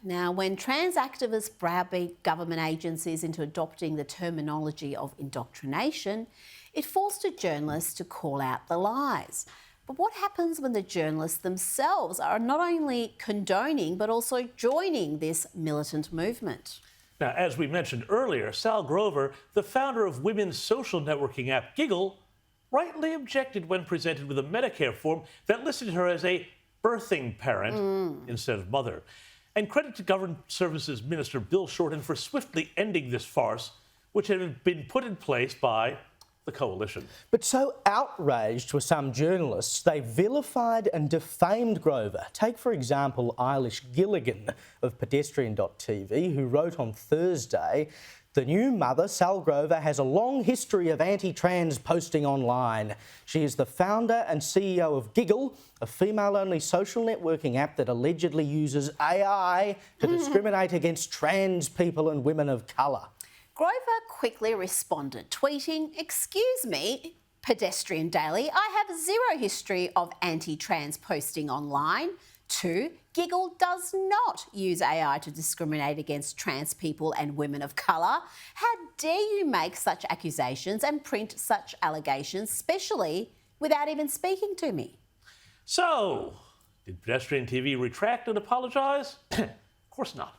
Now, when trans activists browbeat government agencies into adopting the terminology of indoctrination, it forced a journalist to call out the lies. But what happens when the journalists themselves are not only condoning but also joining this militant movement? Now, as we mentioned earlier, Sall Grover, the founder of women's social networking app Giggle, rightly objected when presented with a Medicare form that listed her as a birthing parent instead of mother. And credit to Government Services Minister Bill Shorten for swiftly ending this farce, which had been put in place by the coalition. But so outraged were some journalists, they vilified and defamed Grover. Take, for example, Eilish Gilligan of pedestrian.tv, who wrote on Thursday, "The new mother, Sall Grover, has a long history of anti-trans posting online. She is the founder and CEO of Giggle, a female-only social networking app that allegedly uses AI to discriminate against trans people and women of colour." Grover quickly responded, tweeting, "Excuse me, Pedestrian Daily, I have zero history of anti-trans posting online. 2, Giggle does not use AI to discriminate against trans people and women of colour. How dare you make such accusations and print such allegations, especially without even speaking to me?" So, did Pedestrian TV retract and apologise? Of course not.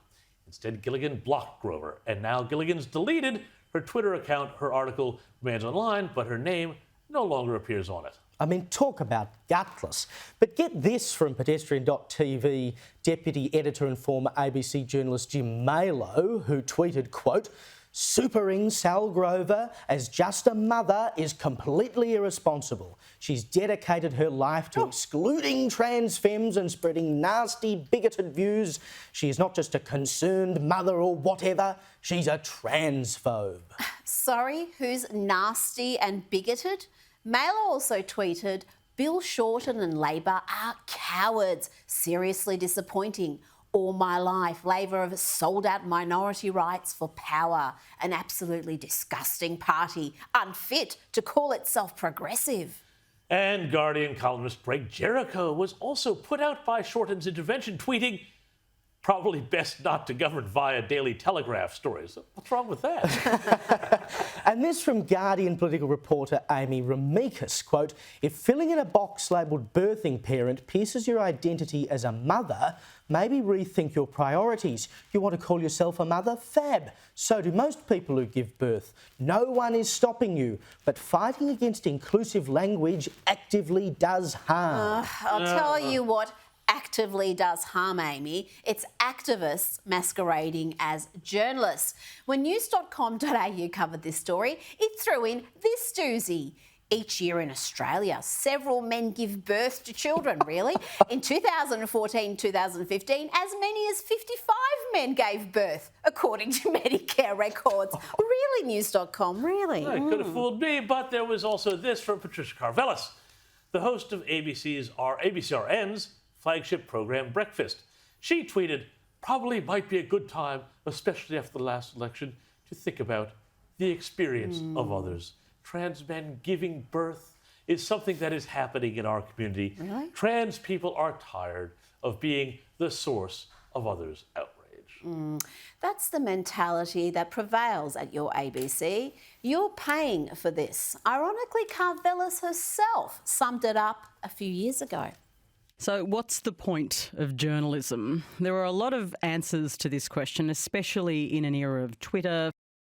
Instead, Gilligan blocked Grover, and now Gilligan's deleted her Twitter account. Her article remains online, but her name no longer appears on it. I mean, talk about gutless. But get this from pedestrian.tv deputy editor and former ABC journalist Jim Malo, who tweeted, quote, "Supering Sall Grover as just a mother is completely irresponsible. She's dedicated her life to excluding trans femmes and spreading nasty, bigoted views. She is not just a concerned mother or whatever, she's a transphobe." Sorry, who's nasty and bigoted? Mailer also tweeted, "Bill Shorten and Labor are cowards. Seriously disappointing. All my life, Labor have sold out minority rights for power. An absolutely disgusting party, unfit to call itself progressive." And Guardian columnist Greg Jericho was also put out by Shorten's intervention, tweeting, "Probably best not to govern via Daily Telegraph stories." What's wrong with that? And this from Guardian political reporter Amy Ramikis, quote, "If filling in a box labelled birthing parent pierces your identity as a mother, maybe rethink your priorities. You want to call yourself a mother? Fab. So do most people who give birth. No one is stopping you, but fighting against inclusive language actively does harm." I'll tell you what actively does harm, Amy. It's activists masquerading as journalists. When news.com.au covered this story, it threw in this doozy. Each year in Australia, several men give birth to children, really. In 2014-2015, as many as 55 men gave birth, according to Medicare records. Really, news.com, really? It could have fooled me, but there was also this from Patricia Karvelis, the host of ABCRN's flagship program Breakfast. She tweeted, "Probably might be a good time, especially after the last election, to think about the experience of others. Trans men giving birth is something that is happening in our community. Really? Trans people are tired of being the source of others' outrage." That's the mentality that prevails at your ABC. You're paying for this. Ironically, Karvelis herself summed it up a few years ago. So what's the point of journalism? There are a lot of answers to this question, especially in an era of Twitter,